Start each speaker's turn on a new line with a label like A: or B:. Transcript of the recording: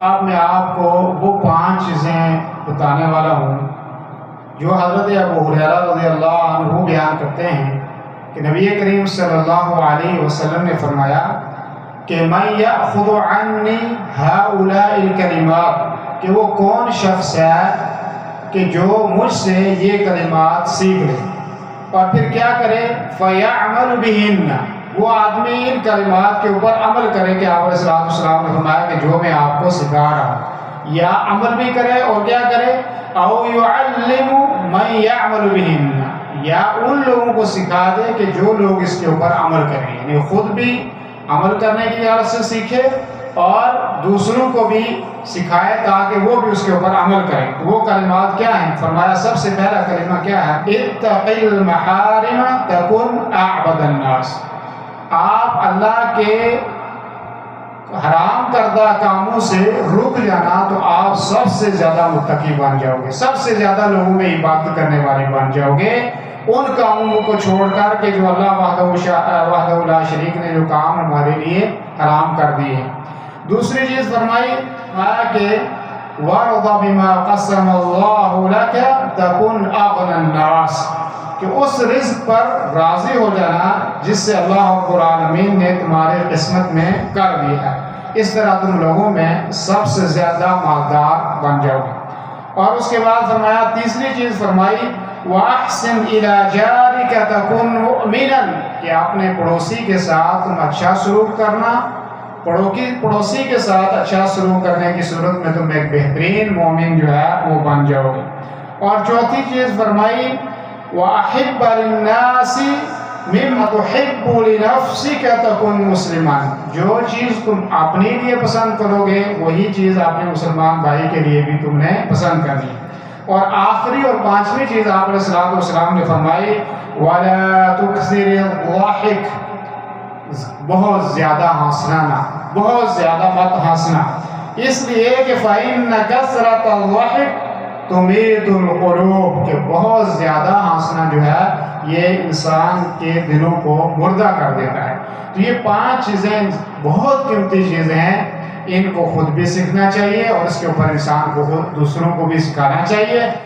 A: اب میں آپ کو وہ 5 چیزیں بتانے والا ہوں جو حضرت ابو ہریرہ رضی اللہ عنہ بیان کرتے ہیں کہ نبی کریم صلی اللہ علیہ وسلم نے فرمایا کہ من یأخذ عنی ہؤلاء الکلمات، کہ وہ کون شخص ہے کہ جو مجھ سے یہ کلمات سیکھ لے اور پھر کیا کرے، فیعمل بہن، وہ آدمی ان کلمات کے اوپر عمل کرے کہ آپ علیہ السلام نے فرمایا کہ جو میں آپ کو سکھا رہا ہوں، یا عمل بھی کرے اور کیا کرے، او یعلم من یعمل بہن، یا ان لوگوں کو سکھا دے کہ جو لوگ اس کے اوپر عمل کریں، یعنی خود بھی عمل کرنے کی حالت سے سیکھے اور دوسروں کو بھی سکھائے تاکہ وہ بھی اس کے اوپر عمل کریں۔ وہ کلمات کیا ہیں؟ فرمایا سب سے پہلا کلمہ کیا ہے، اتق المحارم تکن اعبد الناس، آپ اللہ کے حرام کردہ کاموں سے رک جانا تو آپ سب سے زیادہ متقی بن جاؤ گے، سب سے زیادہ لوگوں میں عبادت کرنے والے بن جاؤ گے، ان کاموں کو چھوڑ کر کے جو اللہ وحدہ لا شریک نے جو کام ہمارے لیے حرام کر دیے ہیں۔ دوسری چیز فرمائی کہ وَارْضَ بِمَا قَسَّمَ اللَّهُ لَكَ تَكُنْ أَغْنَى النَّاسِ، کہ اس رزق پر راضی ہو جانا جس سے اللہ رب العالمین نے تمہارے قسمت میں کر دیا ہے، اس طرح تم لوگوں میں سب سے زیادہ مالدار بن جاؤ گے۔ اور اس کے بعد فرمایا تیسری چیز فرمائی وَأَحْسِنْ إِلَى جَارِكَ تَكُنْ مُؤْمِنًا، کہ اپنے پڑوسی کے ساتھ تم اچھا سلوک کرنا، پڑوسی کے ساتھ اچھا سلوک کرنے کی صورت میں تم ایک بہترین مومن جو ہے وہ بن جاؤ گے۔ اور چوتھی چیز فرمائی وَأَحِبَّ لِلنَّاسِ مِمَّا تُحِبُّ لِنَفْسِكَ تَكُنْ مُسْلِمًا، جو چیز تم اپنے لیے پسند کرو گے وہی چیز اپنے مسلمان بھائی کے لیے بھی تم نے پسند کرنی۔ اور آخری اور پانچویں چیز آپ علیہ السلام نے فرمائی وَلَا تُكْثِرِ الضَّحِكَ، بہت زیادہ ہنسنا نہ، بہت زیادہ مت ہنسنا، اس لیے کہ فَإِنَّ كَثْرَةَ الضَّحِكِ تُمِيتُ الْقُلُوبَ، کہ بہت زیادہ ہنسنا جو ہے یہ انسان کے دلوں کو مردہ کر دیتا ہے۔ تو یہ 5 چیزیں بہت قیمتی چیزیں ہیں، ان کو خود بھی سیکھنا چاہیے اور اس کے اوپر انسان کو دوسروں کو بھی سکھانا چاہیے۔